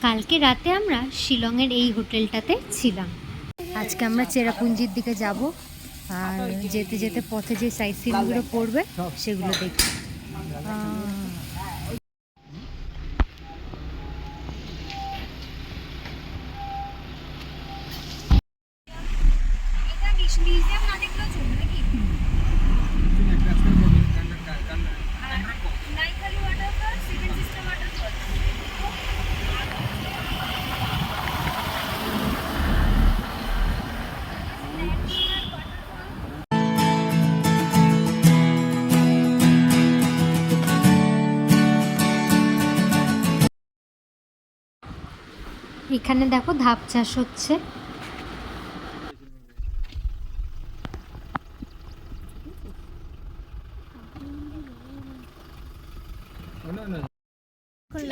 কালকে রাতে আমরা শিলংয়ের এই হোটেলটাতে ছিলাম। আজকে আমরা চেরাপুঞ্জির দিকে যাব, আর যেতে যেতে পথে যে সাইট সিনগুলো পড়বে সেগুলো দেখব। এখানে দেখো ধাপ চাষ হচ্ছে।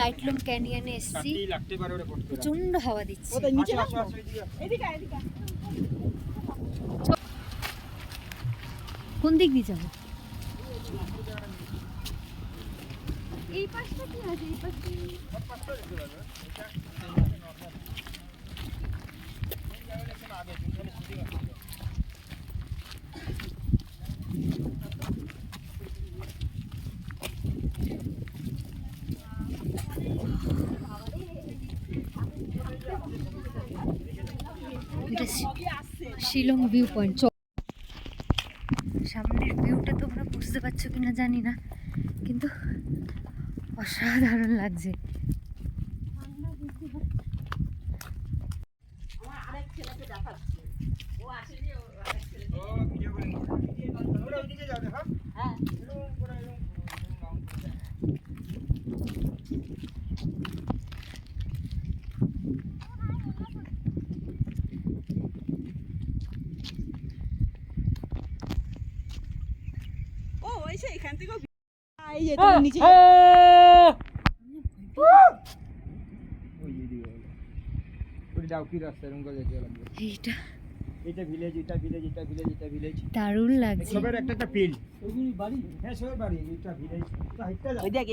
লাইটলুম ক্যানিয়নে এসেছি, প্রচন্ড হাওয়া দিচ্ছে। কোন দিক দিয়ে যাবো? এই পাশটা কি আছে? এই পাশটা শিলং ভিউ পয়েন্ট। সামনের ভিউটা তোমরা বুঝতে পারছো কিনা জানি না, কিন্তু অসাধারণ লাগছে। এখান থেকে দারুণ লাগছে।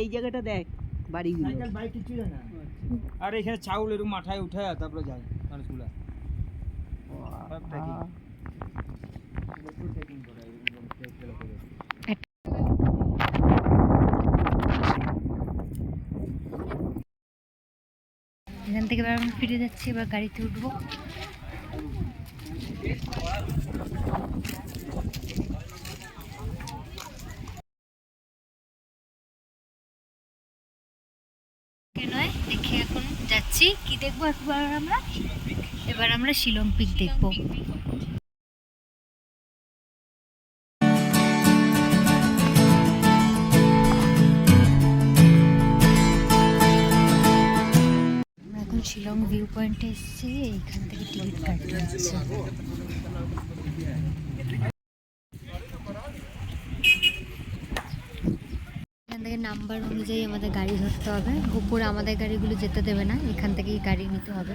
এই জায়গাটা দেখ বাড়ি, আর এখানে চাউল এরকম মাথায় উঠায় তারপরে যায় মানুষগুলা। এখান থেকে এবার আমরা ফিরে যাচ্ছি, এবার গাড়িতে উঠবো। নয় দেখে এখন যাচ্ছি, কি দেখবো এবার আমরা শিলং পিক দেখবো। শিলং ভিউ পয়েন্টে এসেছি, এইখান থেকে টিকিট কাটতে হচ্ছে। এখান থেকে নাম্বার অনুযায়ী আমাদের গাড়ি ধরতে হবে, উপরে আমাদের গাড়িগুলো যেতে দেবে না, এখান থেকেই গাড়ি নিতে হবে।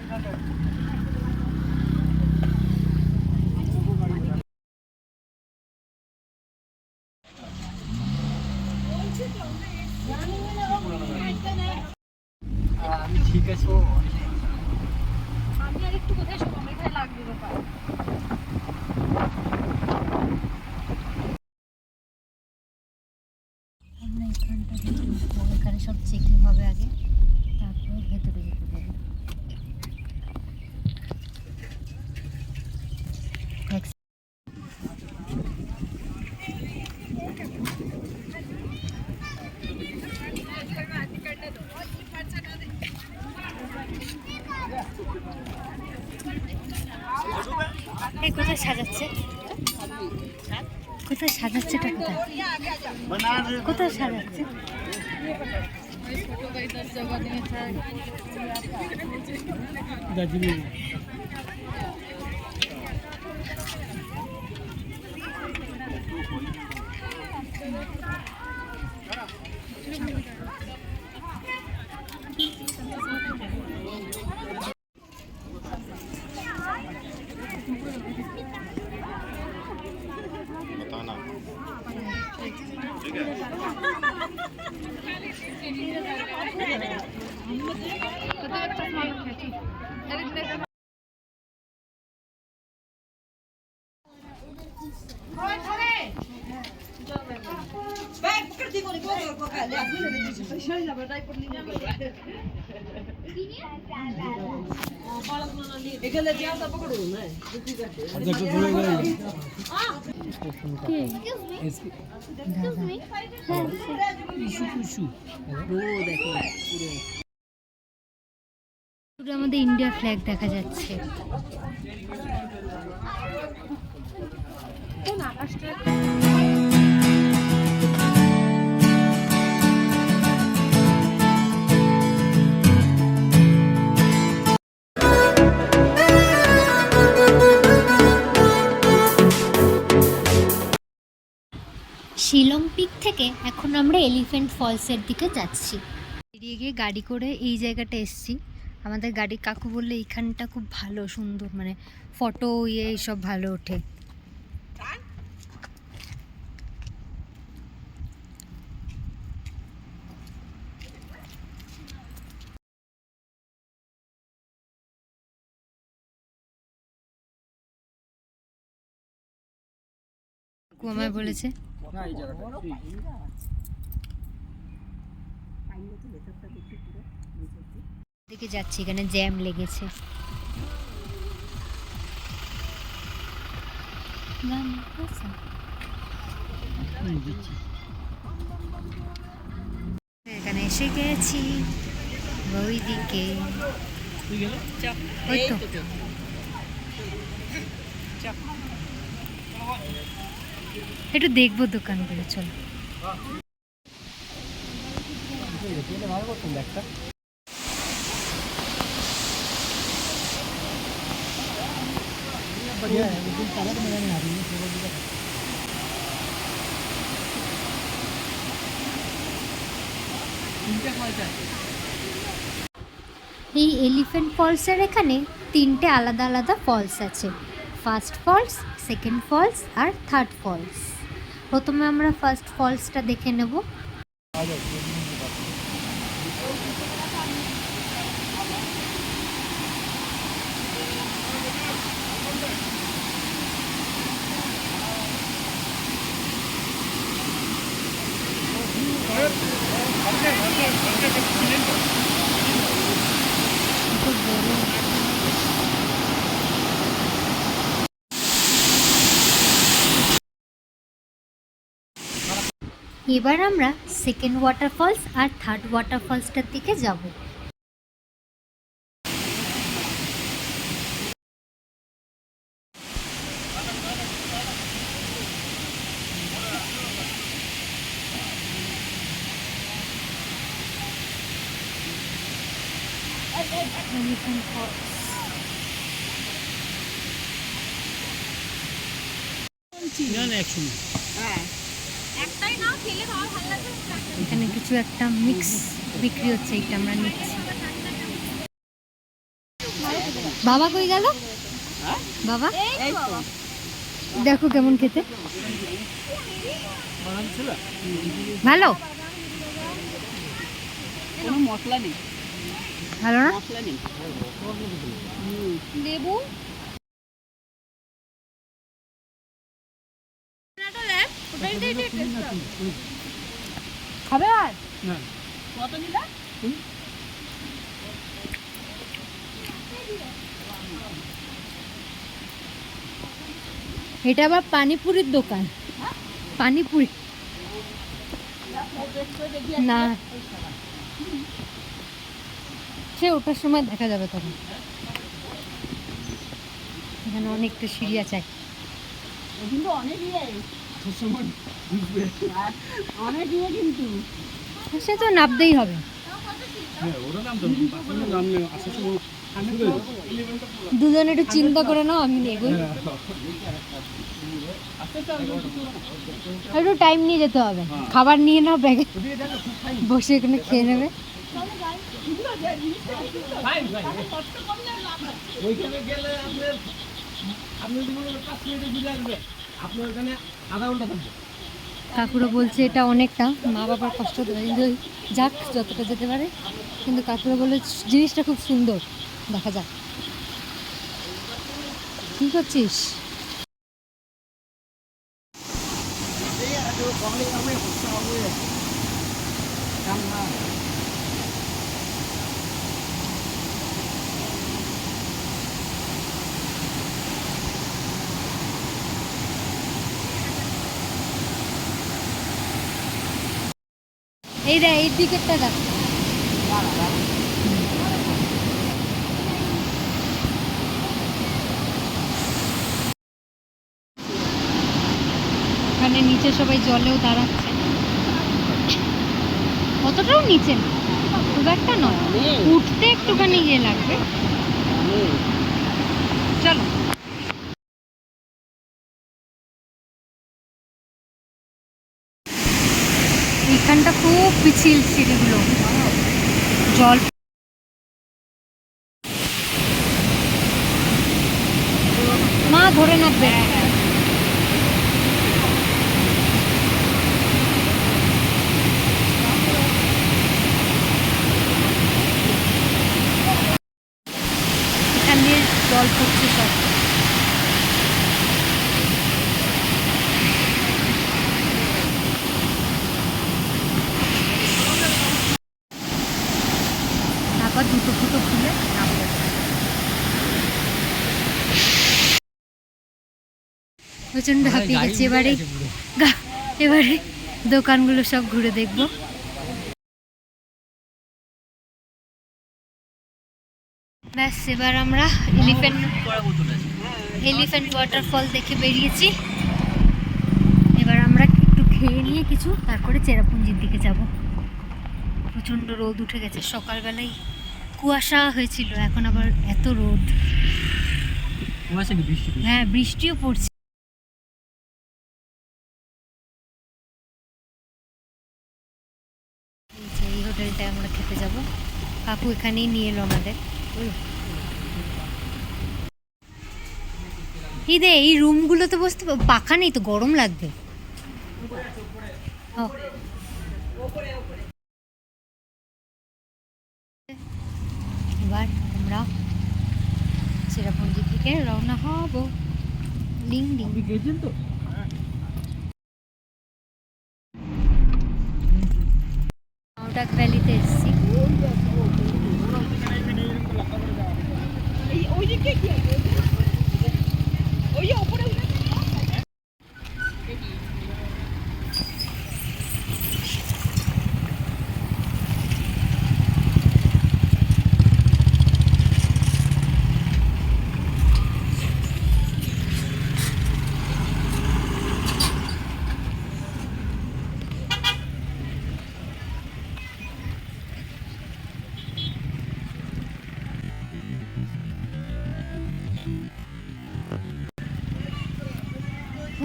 ঠিক আছে, আমি আর একটু কোথায় সময় লাগবে ব্যাপার। এখানে সব চেকিং হবে আগে, তারপর ভেতরে যেতে দেবে। কোথায় সাজাচ্ছে, কোথায় সাজাচ্ছে, কোথায় সাজাচ্ছে? পুরো আমাদের ইন্ডিয়া ফ্ল্যাগ দেখা যাচ্ছে। শিলং পিক থেকে এখন আমরা এলিফ্যান্ট ফলসের দিকে যাচ্ছি। বেরিয়ে গিয়ে গাড়ি করে এই জায়গাটা এসছি। আমাদের গাড়ি কাকু বললে এইখানটা খুব ভালো, সুন্দর, মানে ফটো এইসব ভালো ওঠে। আমায় বলেছে না এই জায়গাটা দিকে যাচ্ছি, এখানে জ্যাম লেগেছে। এখানে এসে গেছি ওই দিকে। ওই তো একটু দেখবো দোকানগুলো, চলো। এই এলিফ্যান্ট ফলসের এখানে 3টে আলাদা আলাদা ফলস আছে। ফার্স্ট ফলস, সেকেন্ড ফলস আর থার্ড ফলস। প্রথমে আমরা ফার্স্ট ফলসটা দেখে নেব। এবার আমরা সেকেন্ড ওয়াটারফলস আর থার্ড ওয়াটারফলসটার দিকে যাব। এখানে কিছু একটা মিক্স বিক্রি হচ্ছে, এটা আমরা নিচ্ছি। বাবা কই গেল? বাবা দেখো কেমন খেতে, ভালো? কোনো মশলা নেই, ভালো না? মশলা নেই। লেবু খাবে আর কত নিলা? এটা আবার পানিপুরির দোকান। পানিপুরি না, সে ওঠার সময় দেখা যাবে তখন। এখানে অনেকটা সিঁড়ি আছে। কিন্তু অনেক ইয়ে, অনেক ইয়ে কিন্তু। সে তো নামতেই হবে। দুজন একটু চিন্তা করে নাও, আমি এগোই। একটু টাইম নিয়ে যেতে হবে, খাবার নিয়ে নাও ব্যাগে, বসে এখানে খেয়ে নেবে। কাকুরা বলছে এটা অনেকটা, মা বাবার কষ্ট দেয়, যাক যতটা যেতে পারে। কিন্তু কাকুরা বলে জিনিসটা খুব সুন্দর, দেখা যাক। কি করছিস? এই রে, এই দিকেরটা দেখ। ওখানে নিচে সবাই জলেও দাঁড়াচ্ছে, অতটাও নিচে না, খুব একটা নয়, উঠতে একটুখানি ইয়ে লাগবে। চলো। এইখানটা খুব পিছিল সিঁড়িগুলো, জল। মা ধরে নামবে। এখান দিয়ে জল পড়ছে সব। তারপর দুটো ফুটো খুলে নামবে। প্রচন্ড হাঁপিয়ে গেছে। এবারে দোকানগুলো সব ঘুরে দেখবো। ব্যাস, এবার আমরা এলিফ্যান্ট ওয়াটারফল দেখে বেরিয়েছি। এবার আমরা একটু খেয়ে নিয়ে কিছু, তারপরে চেরাপুঞ্জির দিকে যাব। প্রচন্ড রোদ উঠে গেছে, সকালবেলায় কুয়াশা হয়েছিল, এখন আবার এত রোদ। হ্যাঁ, বৃষ্টিও পড়ছে। এই হোটেলটায় আমরা খেতে যাব, কাকু এখানেই নিয়ে এলো আমাদের। এই রুমগুলোতে বসতে পাখা নেই তো, গরম লাগবে। এবার আমরা চেরাপুঞ্জির দিকে রওনা হব। Ding ding. মাউন্টাক ভ্যালিতে এসেছি। ওই দিকে কি আছে? ওই যে উপরে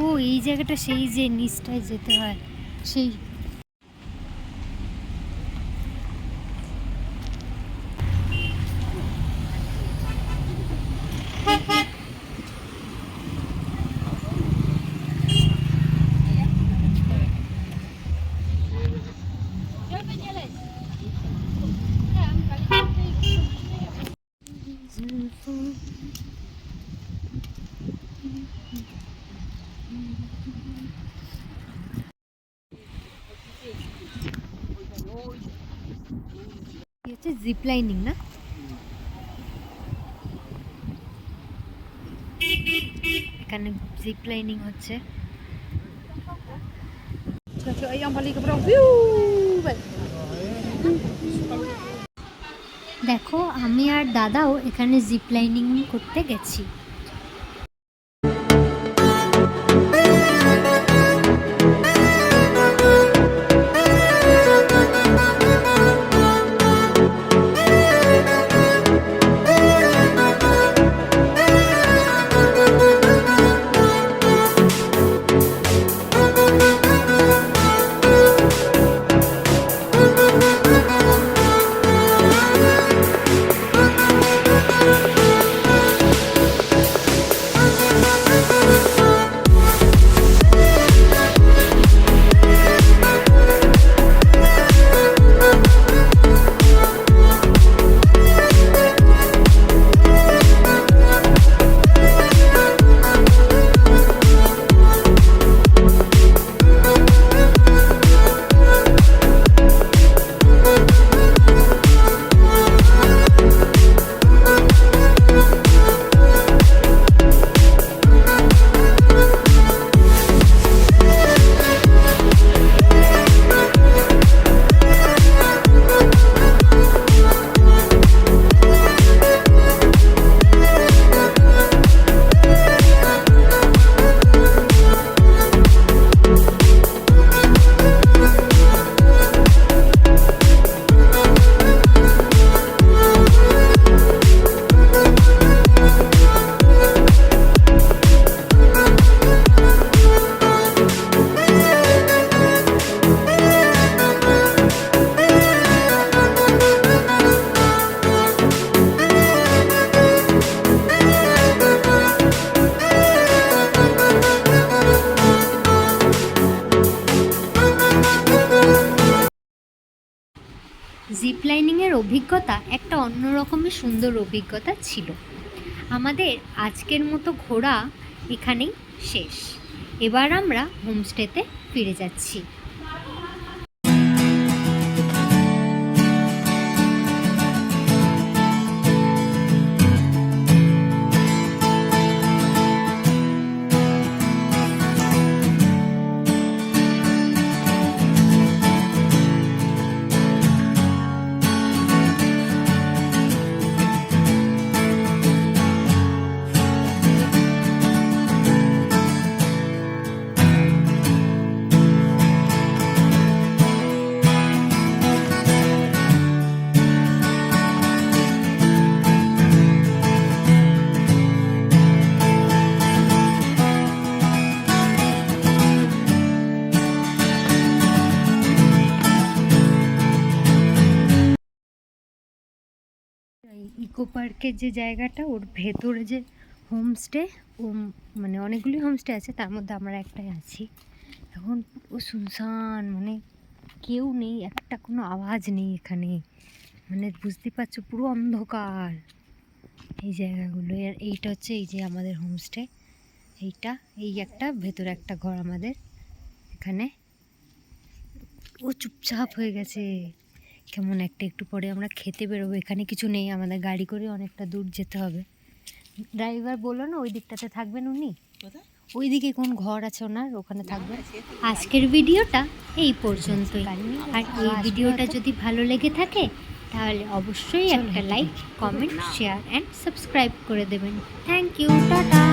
ও, এই জায়গাটা সেই যে নিচটায় যেতে হয়, সেই। জিপ লাইনিং না, এখানে জিপ লাইনিং হচ্ছে। দেখো, আমি আর দাদাও এখানে জিপ লাইনিং করতে গেছি। জিপ লাইনিংয়ের অভিজ্ঞতা একটা অন্যরকমের সুন্দর অভিজ্ঞতা ছিল। আমাদের আজকের মতো ঘোরা এখানেই শেষ। এবার আমরা হোমস্টেতে ফিরে যাচ্ছি। ইকো পার্কের যে জায়গাটা, ওর ভেতরে যে হোমস্টে, ও মানে অনেকগুলি হোমস্টে আছে, তার মধ্যে আমরা একটাই আছি। এখন পুরো শুনশান, মানে কেউ নেই, একটা কোনো আওয়াজ নেই এখানে, মানে বুঝতে পারছো পুরো অন্ধকার এই জায়গাগুলো। আর এইটা হচ্ছে এই যে আমাদের হোমস্টে, এইটা এই একটা ভেতরে একটা ঘর আমাদের এখানে। ও চুপচাপ হয়ে গেছে কেমন একটা। একটু পরে আমরা খেতে বেরোবো, এখানে কিছু নেই, আমাদের গাড়ি করে অনেকটা দূর যেতে হবে। ড্রাইভার বললো না ওই দিকটাতে থাকবেন উনি, ওই দিকে কোন ঘর আছে ওনার, ওখানে থাকবেন। আজকের ভিডিওটা এই পর্যন্তই। আর এই ভিডিওটা যদি ভালো লেগে থাকে তাহলে অবশ্যই একটা like, comment, share and subscribe করে দেবেন। Thank you, tata.